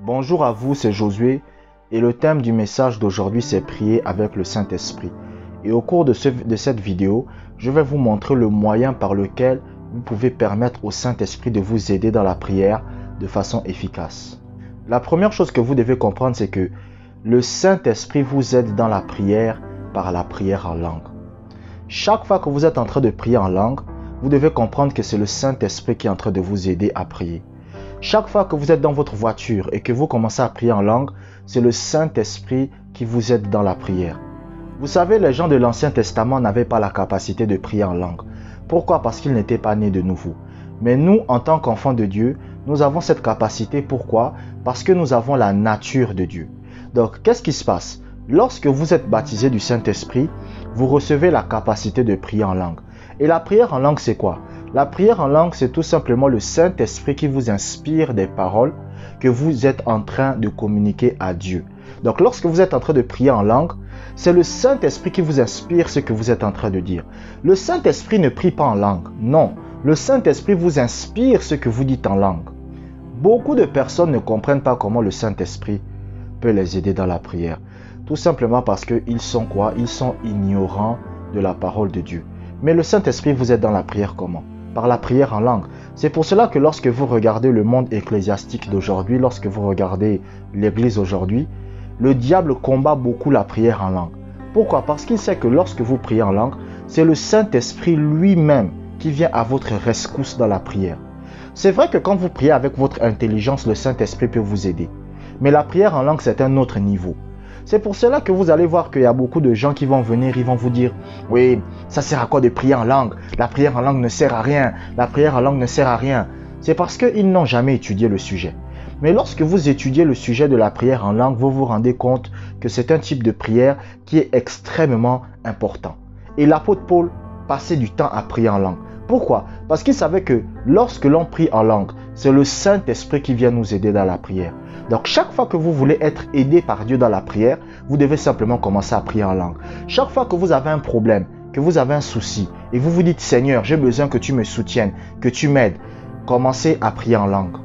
Bonjour à vous, c'est Josué et le thème du message d'aujourd'hui c'est prier avec le Saint-Esprit. Et au cours de cette vidéo, je vais vous montrer le moyen par lequel vous pouvez permettre au Saint-Esprit de vous aider dans la prière de façon efficace. La première chose que vous devez comprendre, c'est que le Saint-Esprit vous aide dans la prière par la prière en langue. Chaque fois que vous êtes en train de prier en langue, vous devez comprendre que c'est le Saint-Esprit qui est en train de vous aider à prier. Chaque fois que vous êtes dans votre voiture et que vous commencez à prier en langue, c'est le Saint-Esprit qui vous aide dans la prière. Vous savez, les gens de l'Ancien Testament n'avaient pas la capacité de prier en langue. Pourquoi? Parce qu'ils n'étaient pas nés de nouveau. Mais nous, en tant qu'enfants de Dieu, nous avons cette capacité. Pourquoi? Parce que nous avons la nature de Dieu. Donc, qu'est-ce qui se passe? Lorsque vous êtes baptisé du Saint-Esprit, vous recevez la capacité de prier en langue. Et la prière en langue, c'est quoi? La prière en langue, c'est tout simplement le Saint-Esprit qui vous inspire des paroles que vous êtes en train de communiquer à Dieu. Donc, lorsque vous êtes en train de prier en langue, c'est le Saint-Esprit qui vous inspire ce que vous êtes en train de dire. Le Saint-Esprit ne prie pas en langue. Non, le Saint-Esprit vous inspire ce que vous dites en langue. Beaucoup de personnes ne comprennent pas comment le Saint-Esprit peut les aider dans la prière. Tout simplement parce qu'ils sont quoi? Ils sont ignorants de la parole de Dieu. Mais le Saint-Esprit vous aide dans la prière comment? Par la prière en langue. C'est pour cela que lorsque vous regardez le monde ecclésiastique d'aujourd'hui, lorsque vous regardez l'église aujourd'hui, le diable combat beaucoup la prière en langue. Pourquoi? Parce qu'il sait que lorsque vous priez en langue, c'est le Saint-Esprit lui-même qui vient à votre rescousse dans la prière. C'est vrai que quand vous priez avec votre intelligence, le Saint-Esprit peut vous aider. Mais la prière en langue, c'est un autre niveau. C'est pour cela que vous allez voir qu'il y a beaucoup de gens qui vont venir, ils vont vous dire « Oui, ça sert à quoi de prier en langue? La prière en langue ne sert à rien. La prière en langue ne sert à rien. » C'est parce qu'ils n'ont jamais étudié le sujet. Mais lorsque vous étudiez le sujet de la prière en langue, vous vous rendez compte que c'est un type de prière qui est extrêmement important. Et l'apôtre Paul passait du temps à prier en langue. Pourquoi? Parce qu'il savait que lorsque l'on prie en langue, c'est le Saint-Esprit qui vient nous aider dans la prière. Donc chaque fois que vous voulez être aidé par Dieu dans la prière, vous devez simplement commencer à prier en langue. Chaque fois que vous avez un problème, que vous avez un souci, et vous vous dites « Seigneur, j'ai besoin que tu me soutiennes, que tu m'aides », commencez à prier en langue.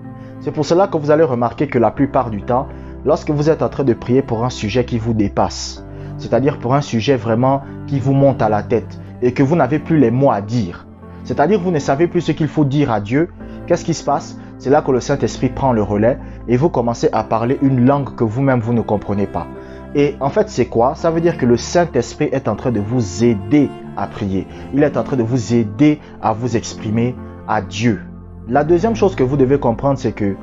C'est pour cela que vous allez remarquer que la plupart du temps, lorsque vous êtes en train de prier pour un sujet qui vous dépasse, c'est-à-dire pour un sujet vraiment qui vous monte à la tête, et que vous n'avez plus les mots à dire, c'est-à-dire que vous ne savez plus ce qu'il faut dire à Dieu, qu'est-ce qui se passe? C'est là que le Saint-Esprit prend le relais et vous commencez à parler une langue que vous-même vous ne comprenez pas. Et en fait, c'est quoi? Ça veut dire que le Saint-Esprit est en train de vous aider à prier. Il est en train de vous aider à vous exprimer à Dieu. La deuxième chose que vous devez comprendre, c'est que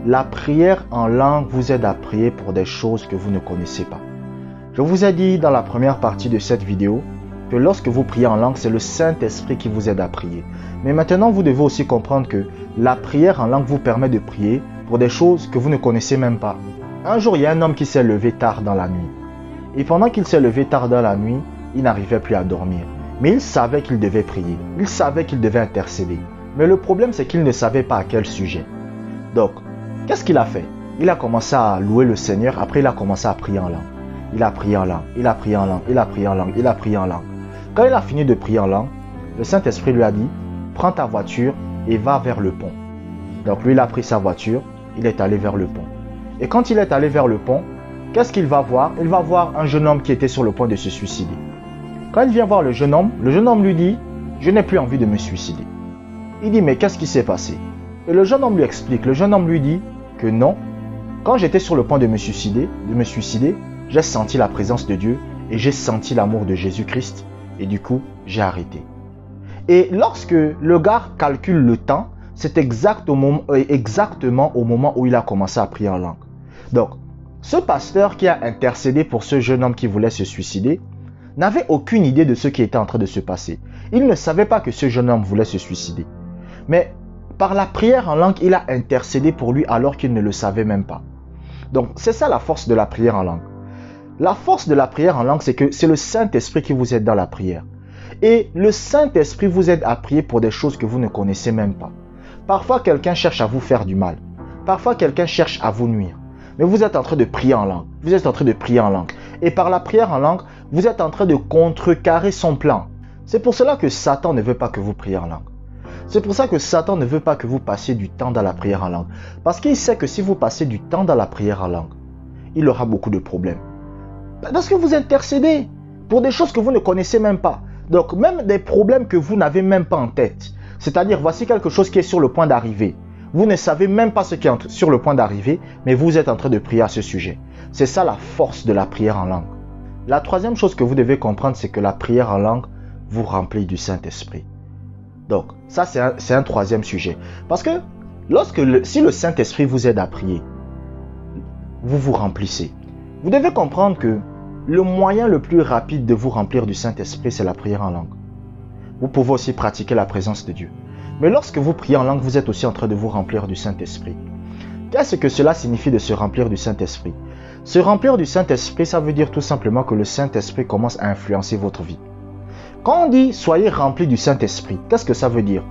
la prière en langue vous aide à prier pour des choses que vous ne connaissez pas. Je vous ai dit dans la première partie de cette vidéo que lorsque vous priez en langue, c'est le Saint-Esprit qui vous aide à prier. Mais maintenant, vous devez aussi comprendre que la prière en langue vous permet de prier pour des choses que vous ne connaissez même pas. Un jour, il y a un homme qui s'est levé tard dans la nuit. Et pendant qu'il s'est levé tard dans la nuit, il n'arrivait plus à dormir. Mais il savait qu'il devait prier. Il savait qu'il devait intercéder. Mais le problème, c'est qu'il ne savait pas à quel sujet. Donc, qu'est-ce qu'il a fait? Il a commencé à louer le Seigneur. Après, il a commencé à prier en langue. Il a prié en langue. Il a prié en langue. Il a prié en langue. Il a prié en langue. Quand il a fini de prier en langue, le Saint-Esprit lui a dit « Prends ta voiture et va vers le pont. » Donc lui, il a pris sa voiture, il est allé vers le pont. Et quand il est allé vers le pont, qu'est-ce qu'il va voir? Il va voir un jeune homme qui était sur le point de se suicider. Quand il vient voir le jeune homme lui dit « Je n'ai plus envie de me suicider. » Il dit « Mais qu'est-ce qui s'est passé ?» Et le jeune homme lui explique. Le jeune homme lui dit que non, quand j'étais sur le point de me suicider, j'ai senti la présence de Dieu et j'ai senti l'amour de Jésus-Christ. Et du coup, j'ai arrêté. Et lorsque le gars calcule le temps, c'est exactement au moment où il a commencé à prier en langue. Donc, ce pasteur qui a intercédé pour ce jeune homme qui voulait se suicider n'avait aucune idée de ce qui était en train de se passer. Il ne savait pas que ce jeune homme voulait se suicider. Mais par la prière en langue, il a intercédé pour lui alors qu'il ne le savait même pas. Donc, c'est ça la force de la prière en langue. La force de la prière en langue, c'est que c'est le Saint-Esprit qui vous aide dans la prière. Et le Saint-Esprit vous aide à prier pour des choses que vous ne connaissez même pas. Parfois, quelqu'un cherche à vous faire du mal. Parfois, quelqu'un cherche à vous nuire. Mais vous êtes en train de prier en langue. Vous êtes en train de prier en langue. Et par la prière en langue, vous êtes en train de contrecarrer son plan. C'est pour cela que Satan ne veut pas que vous priez en langue. C'est pour ça que Satan ne veut pas que vous passiez du temps dans la prière en langue. Parce qu'il sait que si vous passez du temps dans la prière en langue, il aura beaucoup de problèmes. Parce que vous intercédez pour des choses que vous ne connaissez même pas. Donc même des problèmes que vous n'avez même pas en tête. C'est-à-dire, voici quelque chose qui est sur le point d'arriver. Vous ne savez même pas ce qui est sur le point d'arriver, mais vous êtes en train de prier à ce sujet. C'est ça la force de la prière en langue. La troisième chose que vous devez comprendre, c'est que la prière en langue vous remplit du Saint-Esprit. Donc, ça c'est un troisième sujet. Parce que si le Saint-Esprit vous aide à prier, vous vous remplissez. Vous devez comprendre que le moyen le plus rapide de vous remplir du Saint-Esprit, c'est la prière en langue. Vous pouvez aussi pratiquer la présence de Dieu. Mais lorsque vous priez en langue, vous êtes aussi en train de vous remplir du Saint-Esprit. Qu'est-ce que cela signifie de se remplir du Saint-Esprit? Se remplir du Saint-Esprit, ça veut dire tout simplement que le Saint-Esprit commence à influencer votre vie. Quand on dit « soyez remplis du Saint-Esprit », qu'est-ce que ça veut dire?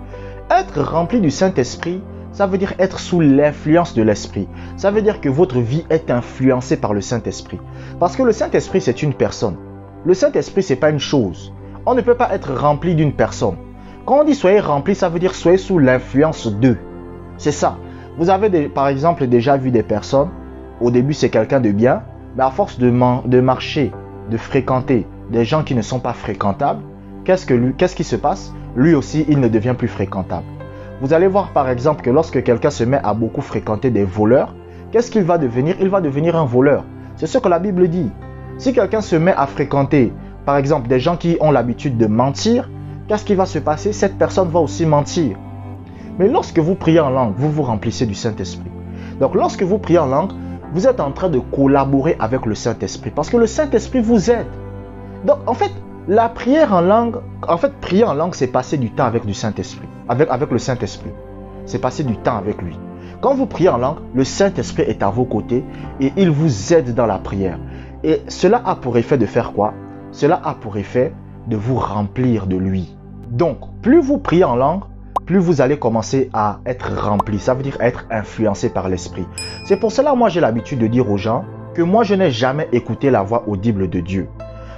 Être rempli du Saint-Esprit, ça veut dire être sous l'influence de l'Esprit. Ça veut dire que votre vie est influencée par le Saint-Esprit. Parce que le Saint-Esprit, c'est une personne. Le Saint-Esprit, ce n'est pas une chose. On ne peut pas être rempli d'une personne. Quand on dit « soyez remplis », ça veut dire « soyez sous l'influence d'eux ». C'est ça. Vous avez par exemple déjà vu des personnes, au début c'est quelqu'un de bien, mais à force de marcher, de fréquenter des gens qui ne sont pas fréquentables, qu'est-ce qui se passe? Lui aussi, il ne devient plus fréquentable. Vous allez voir par exemple que lorsque quelqu'un se met à beaucoup fréquenter des voleurs, qu'est-ce qu'il va devenir? Il va devenir un voleur. C'est ce que la Bible dit. Si quelqu'un se met à fréquenter, par exemple, des gens qui ont l'habitude de mentir, qu'est-ce qui va se passer? Cette personne va aussi mentir. Mais lorsque vous priez en langue, vous vous remplissez du Saint-Esprit. Donc lorsque vous priez en langue, vous êtes en train de collaborer avec le Saint-Esprit parce que le Saint-Esprit vous aide. Donc en fait, la prière en langue, prier en langue, c'est passer du temps avec du Saint-Esprit, avec le Saint-Esprit. C'est passer du temps avec lui. Quand vous priez en langue, le Saint-Esprit est à vos côtés et il vous aide dans la prière. Et cela a pour effet de faire quoi? Cela a pour effet de vous remplir de lui. Donc, plus vous priez en langue, plus vous allez commencer à être rempli. Ça veut dire être influencé par l'Esprit. C'est pour cela, moi, j'ai l'habitude de dire aux gens que moi, je n'ai jamais écouté la voix audible de Dieu.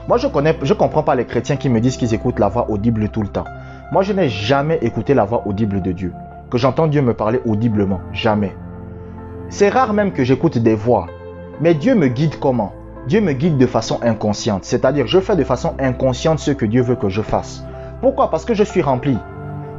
Moi, je ne comprends pas les chrétiens qui me disent qu'ils écoutent la voix audible tout le temps. Moi, je n'ai jamais écouté la voix audible de Dieu. Que j'entends Dieu me parler audiblement. Jamais. C'est rare même que j'écoute des voix. Mais Dieu me guide comment? Dieu me guide de façon inconsciente. C'est-à-dire, je fais de façon inconsciente ce que Dieu veut que je fasse. Pourquoi? Parce que je suis rempli.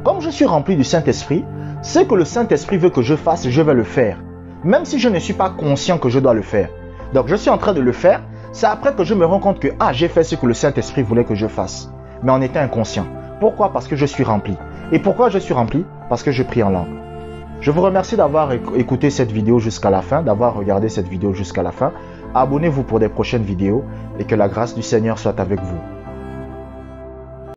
Comme je suis rempli du Saint-Esprit, ce que le Saint-Esprit veut que je fasse, je vais le faire. Même si je ne suis pas conscient que je dois le faire. Donc, je suis en train de le faire. C'est après que je me rends compte que j'ai fait ce que le Saint-Esprit voulait que je fasse. Mais en étant inconscient. Pourquoi? Parce que je suis rempli. Et pourquoi je suis rempli? Parce que je prie en langue. Je vous remercie d'avoir écouté cette vidéo jusqu'à la fin, d'avoir regardé cette vidéo jusqu'à la fin. Abonnez-vous pour des prochaines vidéos et que la grâce du Seigneur soit avec vous.